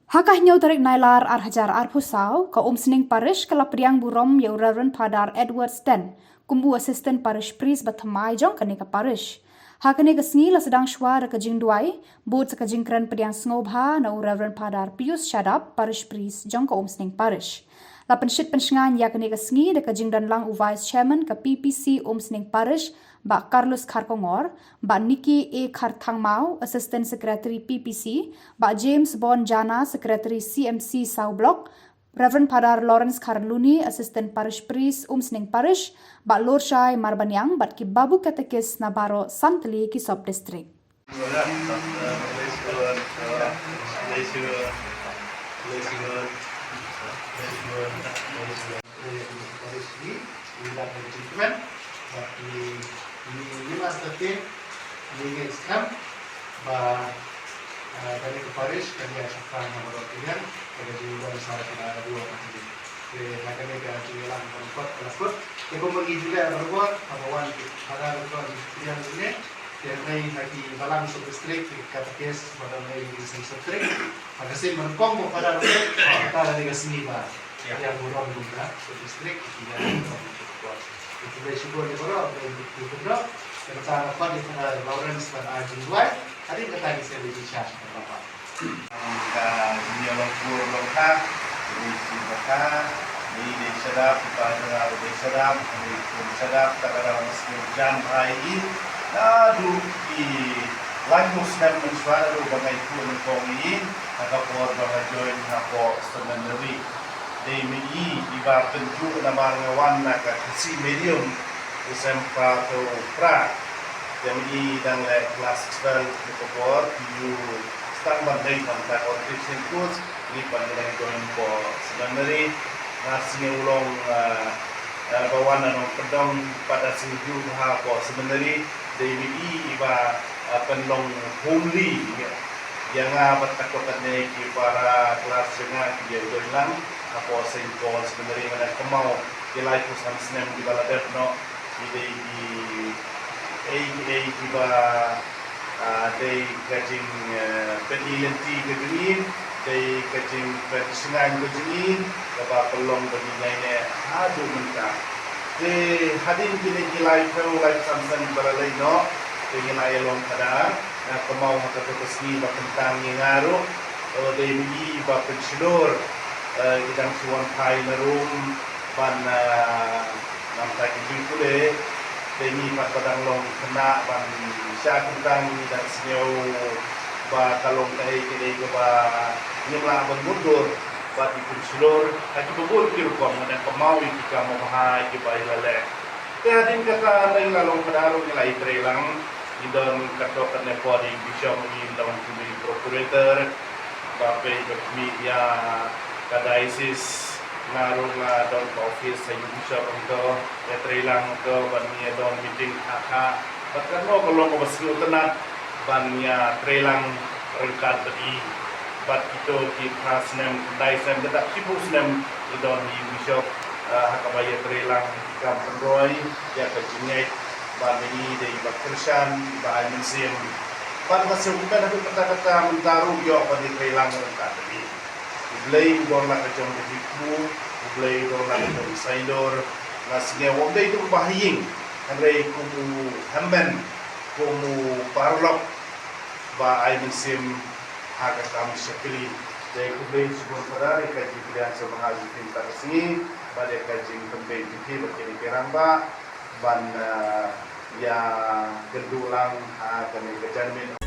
Hakah nyau tarik nailar hajar pusau ka umsning parish kala priang burom yau Reverend Padar Edward Sten kumbu assistant parish priest bathamai jong kane ka parish. Hakane ka sngi la sedang shwa ka jing duai bot ka jing kran priang snobha na Reverend Padar Pius Shadap parish priest jong ka umsning parish. La penshit pensngan ya kane ka sngi da ka jing dan lang u vice chairman ka PPC umsning parish ba Carlos Kharkongor, ba Nikki A. Kharthangmau, Assistant Secretary PPC, ba James Bon Jana, Secretary CMC South Block, Reverend Padar Lawrence Karluni, Assistant Parish Priest, Umsning Parish, ba Lord Shai Marbanyang, ba ki Babu Katekis Nabaro Santali Kisop District. Ini maksudnya ini Islam dari keparish kami akan memperhatikan pada juga misalnya ada dua macam makanya kita juga membuat telepon yang membagi juga berbuat bahwa ada berbuat yang ini yang lain lagi dalam satu distrik kata kes pada lain di distrik maka saya menkong pada kita ada di sini yang burung juga satu distrik yang itu bersyukur di bawah itu benar kita dapat di Lawrence dan Arjun White tadi kita bisa berbicara apa kita menyalurkan lengkap berisi berkah di sedap kita dengar di sedap kita dalam muslim jam hari lalu di lain muslim mensuara lu bagai pun kongi atau por bagai join apa sebenarnya di mei iba tentu nama ngawan nak kasi medium usam prato pra jadi dan kelas 12 ke por you stang bandai kontak nutrition course ni pandai join po sebenarnya nasi ulong bawan nang pedang pada singju ha po sebenarnya di mei iba penlong homely yang bertakutkan ke para kelas dengan dia doilang apa singkol sebenarnya mana kemau kilai pusam senem di baladet no di tiba day kajing penilenti kejengin day kajing pensingan kejengin kaba pelong begini aduh mentah de hadin kini kilai kau lai samsan balalai no dengan ayalong kada na kemau kata kesni bakentang ngaruh day migi ba pensilor idang suan pai na room ban nam ta ki kule deni pat padang long kena ban sya kentang idang sneu ba kalong kai kede ba nyemla ban mundur ba di pensilor aki bobol kir ko na kemau ki ka mo ha ki ba ilale kaya din kaka nang lalong kadaro nila itrelang idon katokan ne podi bishop ni dalam kumi procurator bape bakmi ya kadaisis ngaruh nga don office sa bishop ko etrelang ko bania don meeting aka batkan mo kalau ko basio tenat bania trelang rengkat tadi bat itu kita senem daisem tetap sipu senem idon di bishop hakabaya trelang kam pendoi ya kejingai bani dari baktersan bahan musim pan masih bukan ada kata-kata mentaruh yo pada trelang rengkat tadi Ulay dor na kajong dehiku, ulay dor na kajong saidor, nasinya wabda itu bahaying, hanray kumu hamben, kumu parlok, ba ay musim haga kami syakili, jadi ulay subur pada rekajing pilihan sebahagi pintar sini, pada kajing tempat jiki berkini keramba, ban ya gendulang kami kejanmin